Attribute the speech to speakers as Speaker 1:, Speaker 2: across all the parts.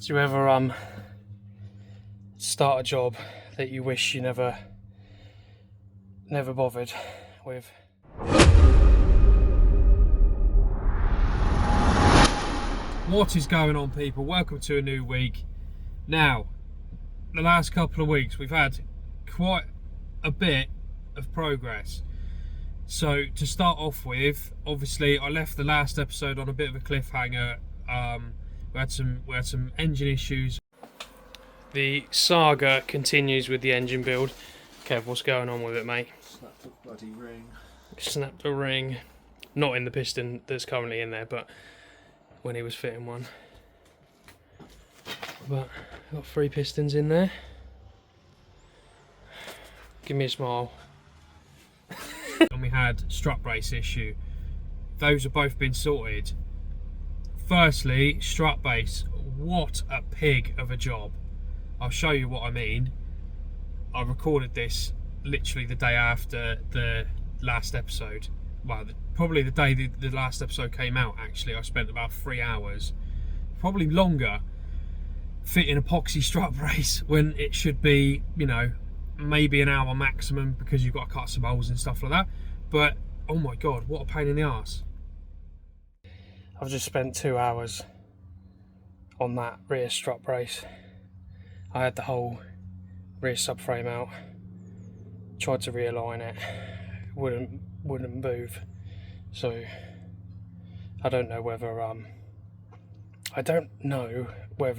Speaker 1: Do you ever start a job that you wish you never bothered with? What is going on, people? Welcome to a new week. Now, the last couple of weeks we've had quite a bit of progress. So to start off with, obviously I left the last episode on a bit of a cliffhanger. We had some engine issues. The saga continues with the engine build. Kev, what's going on with it, mate?
Speaker 2: Snapped a bloody ring.
Speaker 1: Snapped a ring. Not in the piston that's currently in there, but when he was fitting one. But I've got 3 pistons in there. Give me a smile. And we had strut brace issue. Those have both been sorted. Firstly, strut brace. What a pig of a job. I'll show you what I mean. I recorded this literally the day after the last episode. Well, probably the day the last episode came out, actually. I spent about 3 hours, probably longer, fitting epoxy strut brace when it should be, you know, maybe an hour maximum, because you've got to cut some holes and stuff like that. But oh my god, what a pain in the arse. I've just spent 2 hours on that rear strut brace. I had the whole rear subframe out, tried to realign it, wouldn't move. So I don't know whether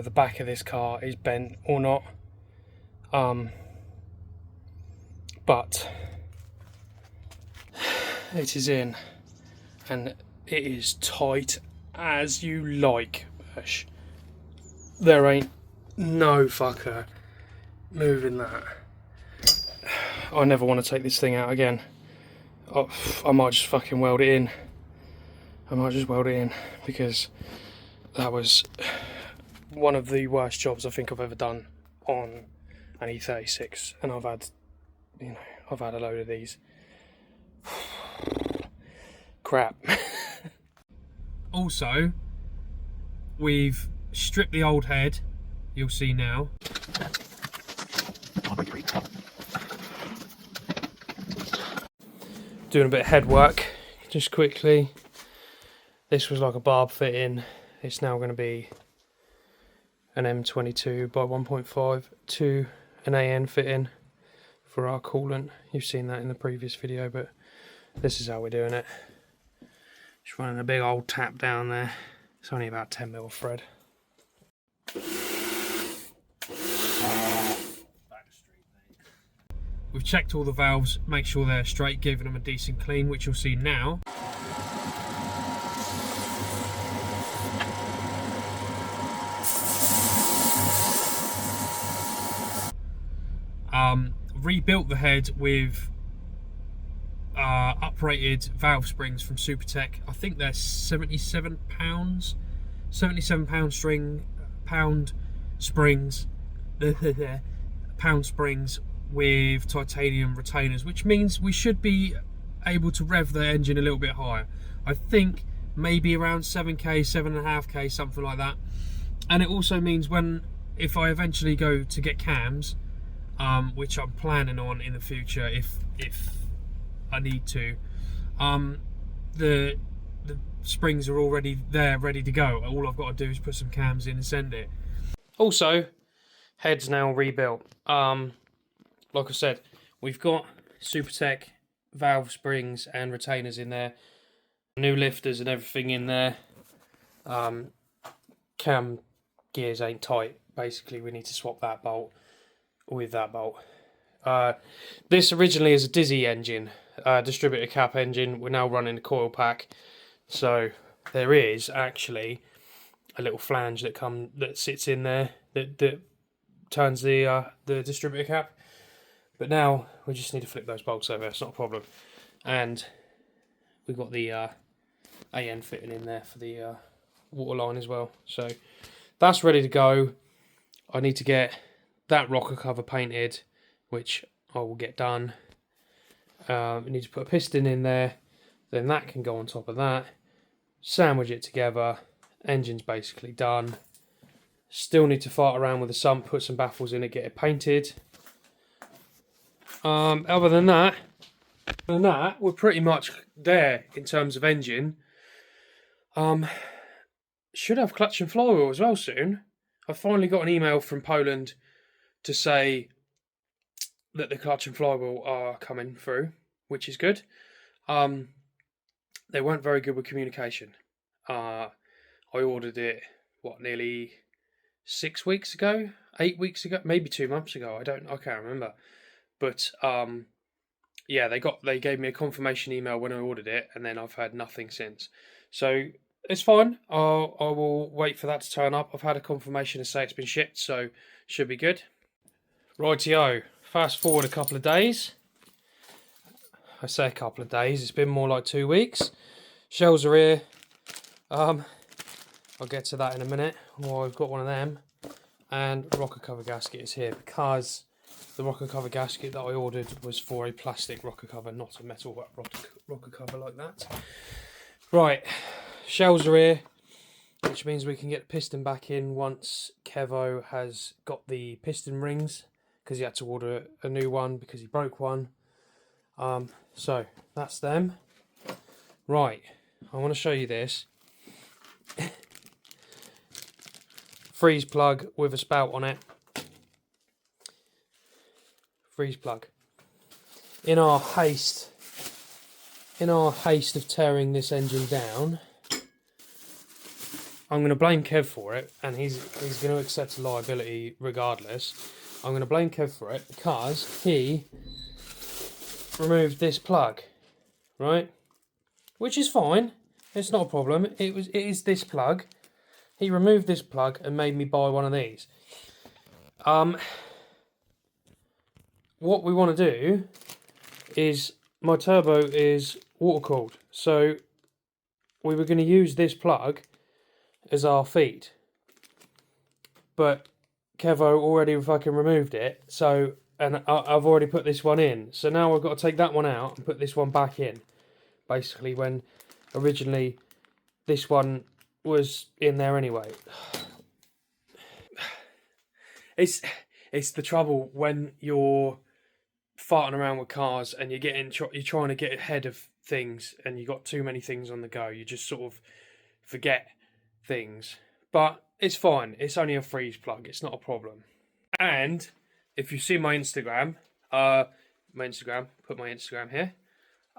Speaker 1: the back of this car is bent or not. But it is in, and it is tight as you like. There ain't no fucker moving that. I never want to take this thing out again. I might just fucking weld it in. I might just weld it in, because that was one of the worst jobs I think I've ever done on an E36, and I've had a load of these. Crap. Also, we've stripped the old head. You'll see now. Doing a bit of head work, just quickly. This was like a barb fitting. It's now going to be an M22 by 1.5 to an AN fitting for our coolant. You've seen that in the previous video, but this is how we're doing it. Just running a big old tap down there. It's only about 10mm of thread. We've checked all the valves, make sure they're straight, giving them a decent clean, which you'll see now. Rebuilt the head with uprated valve springs from Supertech. I think they're 77 pound springs, pound springs with titanium retainers, which means we should be able to rev the engine a little bit higher. I think maybe around 7k, 7.5k, something like that. And it also means if I eventually go to get cams, which I'm planning on in the future if I need to, the springs are already there, ready to go. All I've got to do is put some cams in and send it. Also, head's now rebuilt. Like I said, we've got Supertech valve springs and retainers in there, new lifters and everything in there. Cam gears ain't tight. Basically, we need to swap that bolt with that bolt. This originally is a Dizzy engine, distributor cap engine. We're now running a coil pack, so there is actually a little flange that sits in there that turns the distributor cap. But now we just need to flip those bolts over. It's not a problem. And we've got the AN fitting in there for the water line as well. So that's ready to go. I need to get that rocker cover painted, which I will get done. I need to put a piston in there. Then that can go on top of that. Sandwich it together. Engine's basically done. Still need to fart around with the sump, put some baffles in it, get it painted. Other than that, we're pretty much there in terms of engine. Should have clutch and flywheel as well soon. I finally got an email from Poland to say that the clutch and flywheel are coming through, which is good. They weren't very good with communication. I ordered it, nearly 6 weeks ago, 8 weeks ago, maybe 2 months ago. I can't remember. But yeah, they gave me a confirmation email when I ordered it, and then I've had nothing since. So it's fine. I will wait for that to turn up. I've had a confirmation to say it's been shipped, so should be good. Rightio. Fast forward a couple of days. I say a couple of days. It's been more like 2 weeks. Shells are here. I'll get to that in a minute. Well, I've got one of them, and rocker cover gasket is here because the rocker cover gasket that I ordered was for a plastic rocker cover, not a metal rocker cover like that. Right, shells are here, which means we can get the piston back in once Kevo has got the piston rings, because he had to order a new one because he broke one. So that's them. Right, I want to show you this. Freeze plug with a spout on it. Freeze plug. In our haste of tearing this engine down, I'm going to blame Kev for it, and he's going to accept liability regardless. I'm going to blame Kev for it because he removed this plug, right? Which is fine. It's not a problem. It is this plug. He removed this plug and made me buy one of these. What we want to do is, my turbo is water cooled, so we were going to use this plug as our feed, but Kevo already fucking removed it, so, and I've already put this one in, so now I've got to take that one out and put this one back in, basically, when originally this one was in there anyway. It's the trouble when you're farting around with cars and you're trying to get ahead of things and you've got too many things on the go. You just sort of forget things. But it's fine. It's only a freeze plug. It's not a problem. And if you see my Instagram, put my Instagram here.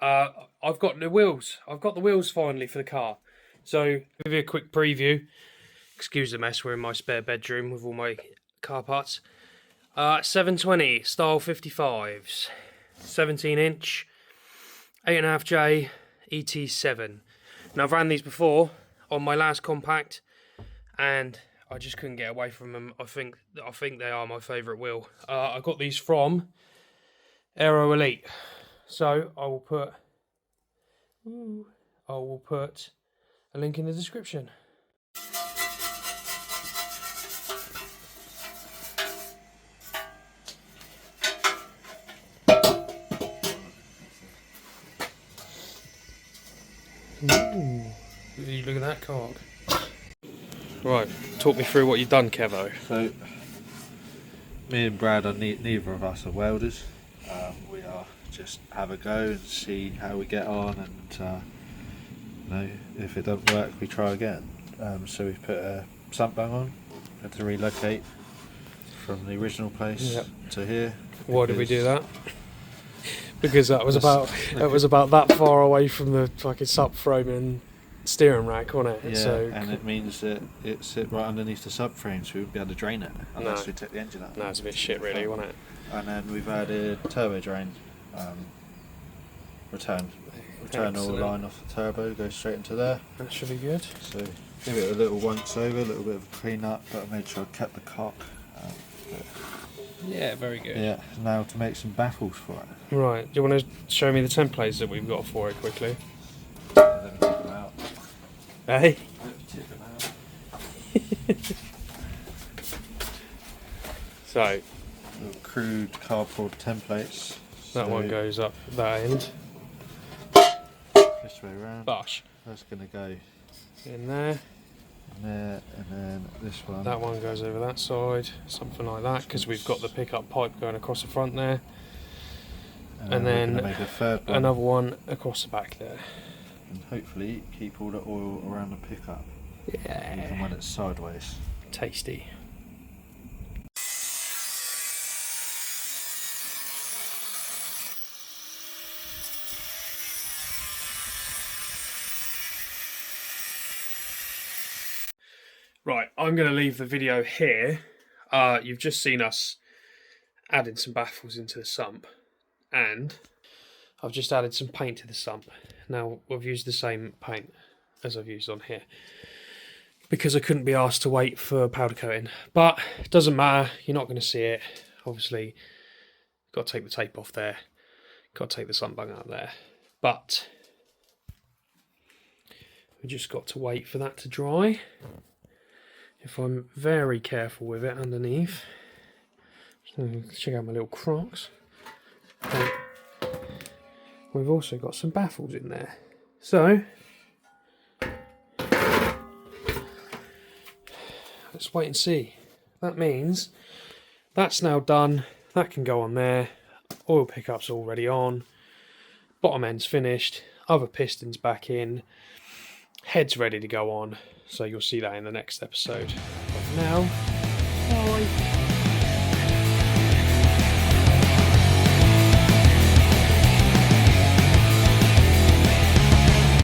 Speaker 1: I've got the wheels. I've got the wheels finally for the car. So, give you a quick preview. Excuse the mess, we're in my spare bedroom with all my car parts. 720 style 55s, 17 inch, 8.5J ET7. Now, I've ran these before on my last compact, and I just couldn't get away from them. I think they are my favourite wheel. I got these from Aero Elite. So, I will put a link in the description. Ooh, look at that cock. Right, talk me through what you've done, Kevo.
Speaker 2: So, me and Brad are neither of us are welders. We are just have a go and see how we get on, and if it doesn't work, we try again. So we've put a sump bung on. Had to relocate from the original place to here.
Speaker 1: Why did we do that? Because that was about that far away from the fucking subframe and steering rack, wasn't it?
Speaker 2: Yeah,
Speaker 1: so
Speaker 2: and it means that it sit right underneath the subframe, so we wouldn't be able to drain it unless we took the engine out.
Speaker 1: No, it's a bit shit, really, wasn't it?
Speaker 2: And then we've added turbo drain. Return all line off the turbo, goes straight into there.
Speaker 1: That should be good.
Speaker 2: So give it a little once over, a little bit of a clean up, but I made sure I kept the cock.
Speaker 1: Yeah, very good.
Speaker 2: Yeah, now to make some baffles for it.
Speaker 1: Right, do you want to show me the templates that we've got for it quickly?
Speaker 2: Let me tip them out.
Speaker 1: Hey?
Speaker 2: Let me tip them out.
Speaker 1: So,
Speaker 2: little crude cardboard templates.
Speaker 1: That one goes up that end.
Speaker 2: This way around.
Speaker 1: Bosh.
Speaker 2: That's going to go
Speaker 1: in there.
Speaker 2: there, and then this one.
Speaker 1: That one goes over that side, something like that, because we've got the pickup pipe going across the front there. And then
Speaker 2: we're gonna make a third one.
Speaker 1: Another one across the back there.
Speaker 2: And hopefully keep all the oil around the pickup.
Speaker 1: Yeah.
Speaker 2: Even when it's sideways.
Speaker 1: Tasty. Right, I'm going to leave the video here. You've just seen us adding some baffles into the sump, and I've just added some paint to the sump. Now, we've used the same paint as I've used on here, because I couldn't be asked to wait for powder coating. But it doesn't matter, you're not going to see it. Obviously, got to take the tape off there, got to take the sump bung out there. But we just got to wait for that to dry. If I'm very careful with it underneath, check out my little Crocs. And we've also got some baffles in there. So let's wait and see. That means that's now done. That can go on there. Oil pickup's already on. Bottom end's finished. Other pistons back in. Head's ready to go on. So you'll see that in the next episode. But for now, bye.